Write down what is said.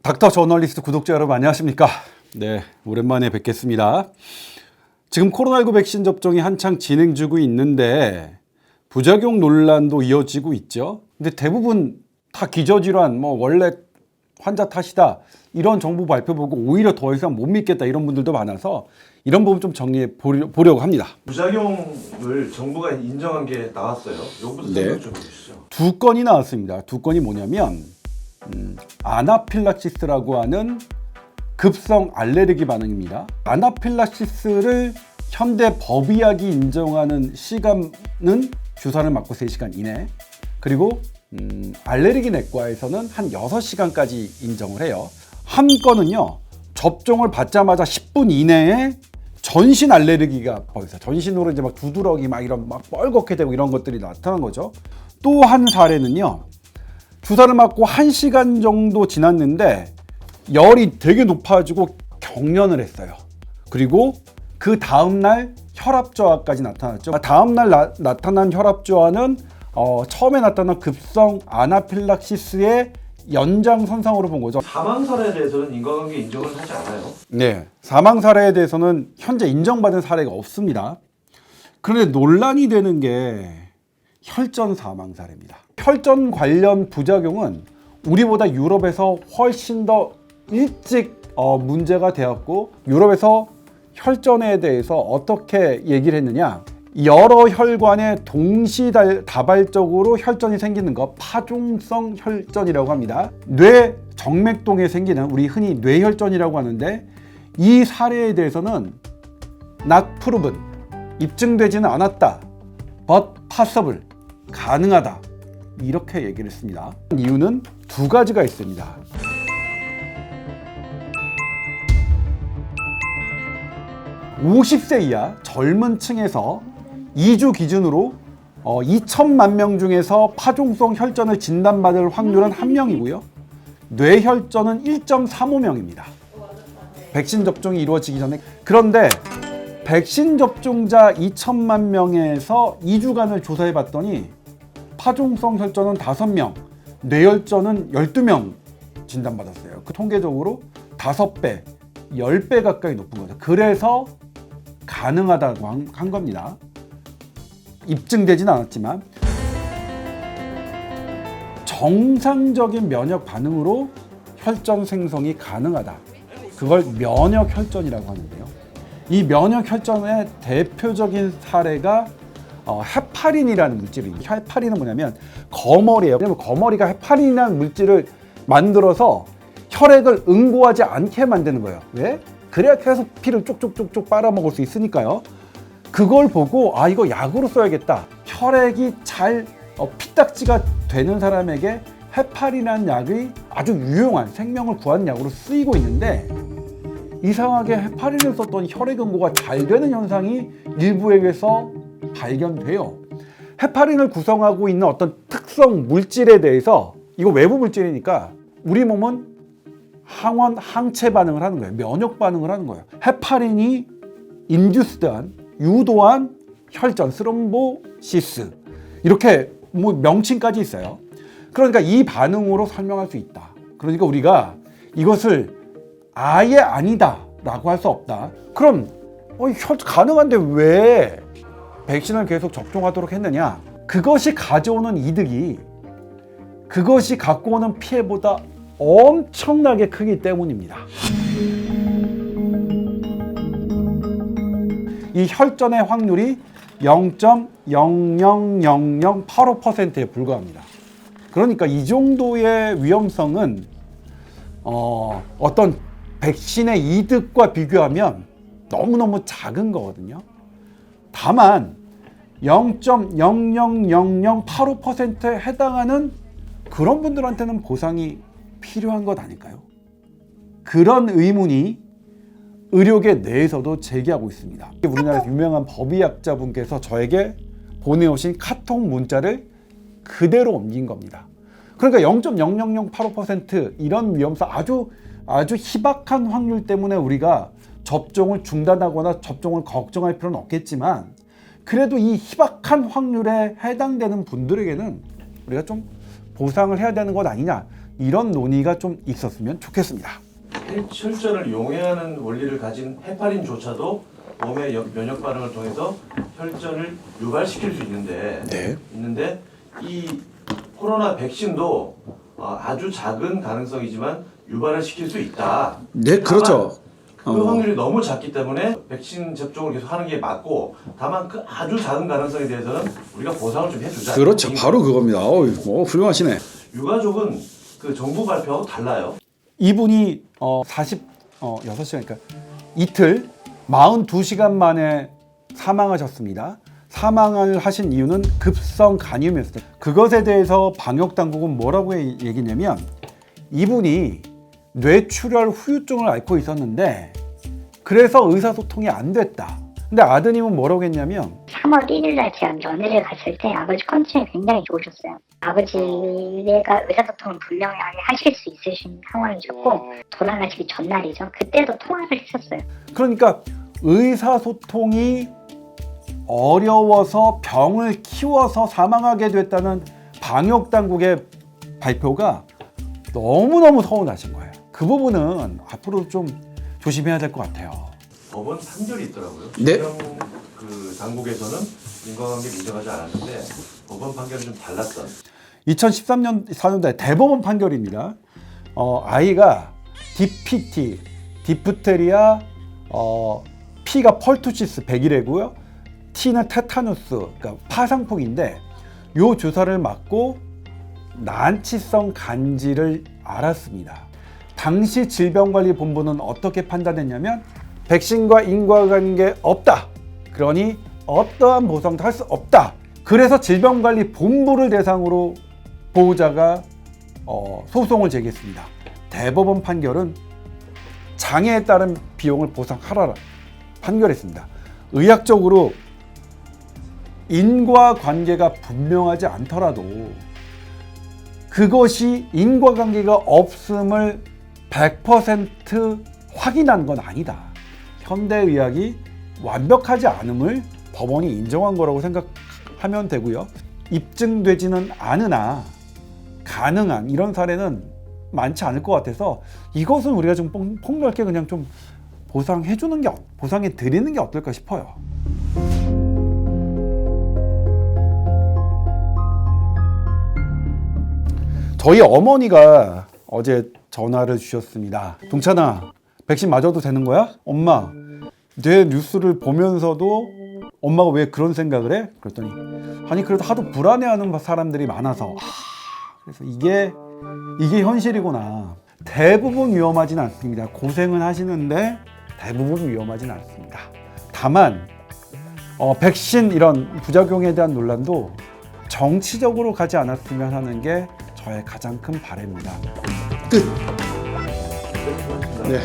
닥터 저널리스트 구독자 여러분 안녕하십니까? 네, 오랜만에 뵙겠습니다. 지금 코로나19 백신 접종이 한창 진행 중이고 있는데 부작용 논란도 이어지고 있죠. 근데 대부분 다 기저질환, 원래 환자 탓이다 이런 정보 발표 보고 오히려 더 이상 못 믿겠다 이런 분들도 많아서 이런 부분 좀 정리해 보려고 합니다. 부작용을 정부가 인정한 게 나왔어요. 이거부터 설명 좀 해주시죠. 두 건이 나왔습니다. 두 건이 뭐냐면 아나필락시스라고 하는 급성 알레르기 반응입니다. 아나필락시스를 현대 법의학이 인정하는 시간은 주사를 맞고 3시간 이내, 그리고 알레르기 내과에서는 한 6시간까지 인정을 해요. 한 건은요, 접종을 받자마자 10분 이내에 전신 알레르기가 벌써 전신으로 이제 막 두드러기 막 이런 막 뻘겋게 되고 이런 것들이 나타난 거죠. 또 한 사례는요, 주사를 맞고 1시간 정도 지났는데 열이 되게 높아지고 경련을 했어요. 그리고 그 다음날 혈압저하까지 나타났죠. 다음날 나타난 혈압저하는 처음에 나타난 급성 아나필락시스의 연장선상으로 본 거죠. 사망 사례에 대해서는 인과관계 인정을 하지 않아요. 네, 사망 사례에 대해서는 현재 인정받은 사례가 없습니다. 그런데 논란이 되는 게 혈전 사망 사례입니다. 혈전 관련 부작용은 우리보다 유럽에서 훨씬 더 일찍 문제가 되었고, 유럽에서 혈전에 대해서 어떻게 얘기를 했느냐, 여러 혈관에 동시다발적으로 혈전이 생기는 것, 파종성 혈전이라고 합니다. 뇌 정맥동에 생기는, 우리 흔히 뇌혈전이라고 하는데, 이 사례에 대해서는 not proven, 입증되지는 않았다, but possible, 가능하다, 이렇게 얘기를 했습니다. 이유는 두 가지가 있습니다. (50세) 이하 젊은 층에서 2주 기준으로 2천만 명 중에서 파종성 혈전을 진단받을 확률은 1명이고요. 뇌혈전은 1.35명입니다. 백신 접종이 이루어지기 전에. 그런데 백신 접종자 2천만 명에서 2주간을 조사해 봤더니 파종성 혈전은 5명, 뇌혈전은 12명 진단받았어요. 그 통계적으로 5배, 10배 가까이 높은 거죠. 그래서 가능하다고 한 겁니다. 입증되진 않았지만 정상적인 면역 반응으로 혈전 생성이 가능하다. 그걸 면역 혈전이라고 하는데요. 이 면역 혈전의 대표적인 사례가 헤파린이라는 물질입니다. 헤파린은 뭐냐면 거머리예요. 왜냐면 거머리가 헤파린이라는 물질을 만들어서 혈액을 응고하지 않게 만드는 거예요. 왜? 그래야 계속 피를 쪽쪽쪽쪽 빨아먹을 수 있으니까요. 그걸 보고 이거 약으로 써야겠다. 혈액이 잘 피딱지가 되는 사람에게 헤파린이라는 약이 아주 유용한 생명을 구하는 약으로 쓰이고 있는데, 이상하게 헤파린을 썼더니 혈액 응고가 잘 되는 현상이 일부에게서 발견돼요. 헤파린을 구성하고 있는 어떤 특성 물질에 대해서, 이거 외부 물질이니까 우리 몸은 항원, 항체 반응을 하는 거예요. 면역 반응을 하는 거예요. 헤파린이 인듀스드한, 유도한 혈전, 스럼보시스, 이렇게 명칭까지 있어요. 그러니까 이 반응으로 설명할 수 있다. 그러니까 우리가 이것을 아예 아니다 라고 할 수 없다. 그럼 가능한데 왜 백신을 계속 접종하도록 했느냐? 그것이 가져오는 이득이 그것이 갖고 오는 피해보다 엄청나게 크기 때문입니다. 이 혈전의 확률이 0.00085%에 불과합니다. 그러니까 이 정도의 위험성은 어떤 백신의 이득과 비교하면 너무너무 작은 거거든요. 다만 0.00085%에 해당하는 그런 분들한테는 보상이 필요한 것 아닐까요? 그런 의문이 의료계 내에서도 제기하고 있습니다. 우리나라에서 유명한 법의학자분께서 저에게 보내오신 카톡 문자를 그대로 옮긴 겁니다. 그러니까 0.00085% 이런 위험성, 아주 희박한 확률 때문에 우리가 접종을 중단하거나 접종을 걱정할 필요는 없겠지만, 그래도 이 희박한 확률에 해당되는 분들에게는 우리가 좀 보상을 해야 되는 것 아니냐, 이런 논의가 좀 있었으면 좋겠습니다. 혈전을 용해하는 원리를 가진 헤파린조차도 몸의 면역 반응을 통해서 혈전을 유발시킬 수 있는데 이 코로나 백신도 아주 작은 가능성이지만 유발을 시킬 수 있다. 네, 그렇죠. 그 확률이 너무 작기 때문에 백신 접종을 계속 하는 게 맞고, 다만 그 아주 작은 가능성에 대해서는 우리가 보상을 좀 해주자. 그렇죠. 바로 그겁니다. 훌륭하시네. 유가족은 그 정부 발표하고 달라요. 이분이 46시간, 그러니까 이틀 42시간 만에 사망하셨습니다. 사망을 하신 이유는 급성 간염이었어요. 그것에 대해서 방역 당국은 뭐라고 얘기냐면, 이분이 뇌출혈 후유증을 앓고 있었는데 그래서 의사소통이 안 됐다. 근데 아드님은 뭐라고 했냐면, 3월 1일 날 제가 면회를 갔을 때 아버지 컨디션이 굉장히 좋으셨어요. 아버지가 의사소통을 분명하게 하실 수 있으신 상황이셨고, 돌아가시기 전날이죠. 그때도 통화를 했었어요. 그러니까 의사소통이 어려워서 병을 키워서 사망하게 됐다는 방역당국의 발표가 너무너무 서운하신 거예요. 그 부분은 앞으로 좀 조심해야 될 것 같아요. 법원 판결이 있더라고요. 네. 그 당국에서는 인과관계를 인정하지 않았는데 법원 판결은 좀 달랐던. 2013년 4년도에 대법원 판결입니다. 아이가 DPT, 디프테리아, P가 펄투시스 100이래고요. T는 테타누스, 그러니까 파상풍인데, 요 주사를 맞고 난치성 간질을 앓았습니다. 당시 질병관리본부는 어떻게 판단했냐면, 백신과 인과관계 없다. 그러니 어떠한 보상도 할 수 없다. 그래서 질병관리본부를 대상으로 보호자가 소송을 제기했습니다. 대법원 판결은 장애에 따른 비용을 보상하라 판결했습니다. 의학적으로 인과관계가 분명하지 않더라도 그것이 인과관계가 없음을 100% 확인한 건 아니다. 현대의학이 완벽하지 않음을 법원이 인정한 거라고 생각하면 되고요. 입증되지는 않으나 가능한 이런 사례는 많지 않을 것 같아서, 이것은 우리가 좀 폭넓게 그냥 좀 보상해 드리는 게 어떨까 싶어요. 저희 어머니가 어제 전화를 주셨습니다. 동찬아, 백신 맞아도 되는 거야? 엄마, 내 뉴스를 보면서도 엄마가 왜 그런 생각을 해? 그랬더니, 아니 그래도 하도 불안해하는 사람들이 많아서. 그래서 이게 현실이구나. 대부분 위험하진 않습니다. 고생은 하시는데 대부분 위험하진 않습니다. 다만 백신 이런 부작용에 대한 논란도 정치적으로 가지 않았으면 하는 게 저의 가장 큰 바람입니다. 끝. 네.